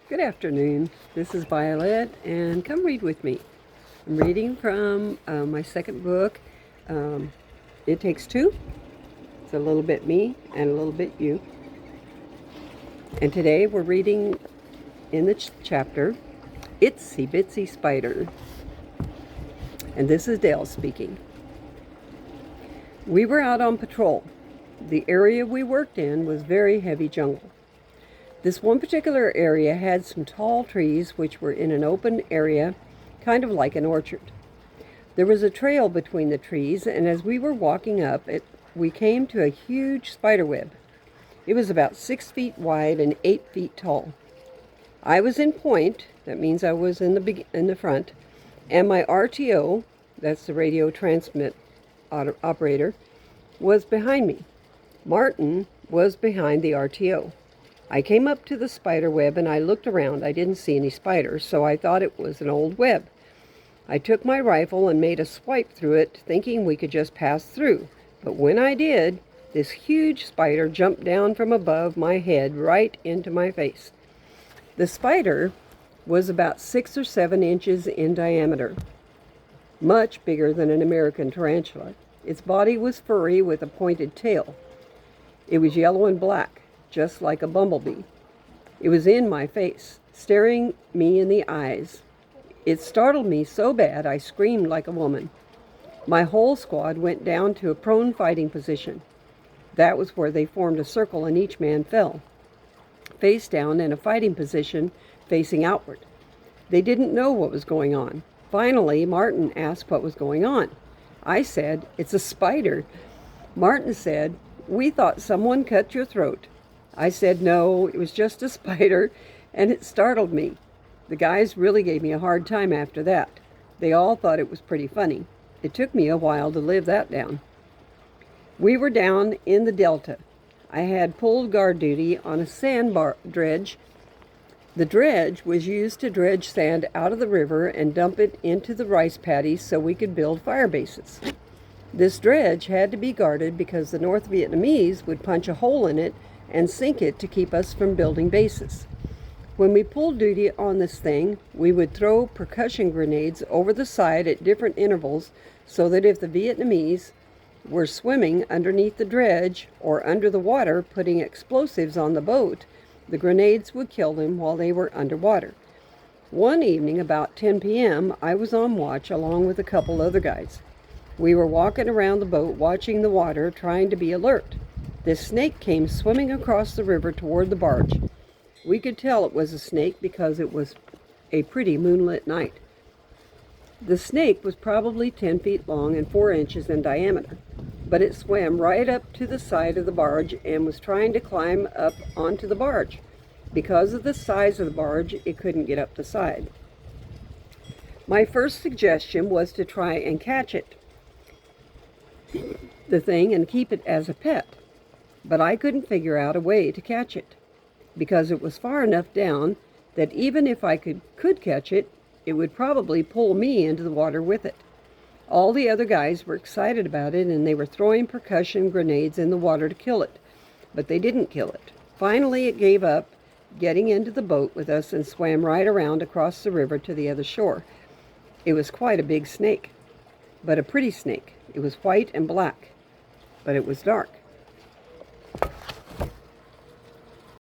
Good afternoon. This is Violet, and come read with me. I'm reading from my second book, It Takes Two. It's a little bit me and a little bit you. And today we're reading in the chapter, Itsy Bitsy Spider. And this is Dale speaking. We were out on patrol. The area we worked in was very heavy jungle. This one particular area had some tall trees which were in an open area, kind of like an orchard. There was a trail between the trees, and as we were walking up it, we came to a huge spider web. It was about 6 feet wide and 8 feet tall. I was in point, that means I was in the front, and my RTO, that's the radio transmit operator, was behind me. Martin was behind the RTO. I came up to the spider web and I looked around. I didn't see any spiders, so I thought it was an old web. I took my rifle and made a swipe through it, thinking we could just pass through. But when I did, this huge spider jumped down from above my head right into my face. The spider was about 6 or 7 inches in diameter, much bigger than an American tarantula. Its body was furry with a pointed tail. It was yellow and black, just like a bumblebee. It was in my face, staring me in the eyes. It startled me so bad I screamed like a woman. My whole squad went down to a prone fighting position. That was where they formed a circle and each man fell, face down in a fighting position, facing outward. They didn't know what was going on. Finally, Martin asked what was going on. I said, "It's a spider." Martin said, "We thought someone cut your throat." I said no, it was just a spider, and it startled me. The guys really gave me a hard time after that. They all thought it was pretty funny. It took me a while to live that down. We were down in the delta. I had pulled guard duty on a sand dredge. The dredge was used to dredge sand out of the river and dump it into the rice paddies so we could build fire bases. This dredge had to be guarded because the North Vietnamese would punch a hole in it and sink it to keep us from building bases. When we pulled duty on this thing, we would throw percussion grenades over the side at different intervals so that if the Vietnamese were swimming underneath the dredge or under the water putting explosives on the boat, the grenades would kill them while they were underwater. One evening about 10 p.m., I was on watch along with a couple other guys. We were walking around the boat watching the water, trying to be alert. This snake came swimming across the river toward the barge. We could tell it was a snake because it was a pretty moonlit night. The snake was probably 10 feet long and 4 inches in diameter, but it swam right up to the side of the barge and was trying to climb up onto the barge. Because of the size of the barge, it couldn't get up the side. My first suggestion was to try and catch it, the thing, and keep it as a pet. But I couldn't figure out a way to catch it, because it was far enough down that even if I could catch it, it would probably pull me into the water with it. All the other guys were excited about it, and they were throwing percussion grenades in the water to kill it, but they didn't kill it. Finally, it gave up getting into the boat with us and swam right around across the river to the other shore. It was quite a big snake, but a pretty snake. It was white and black, but it was dark.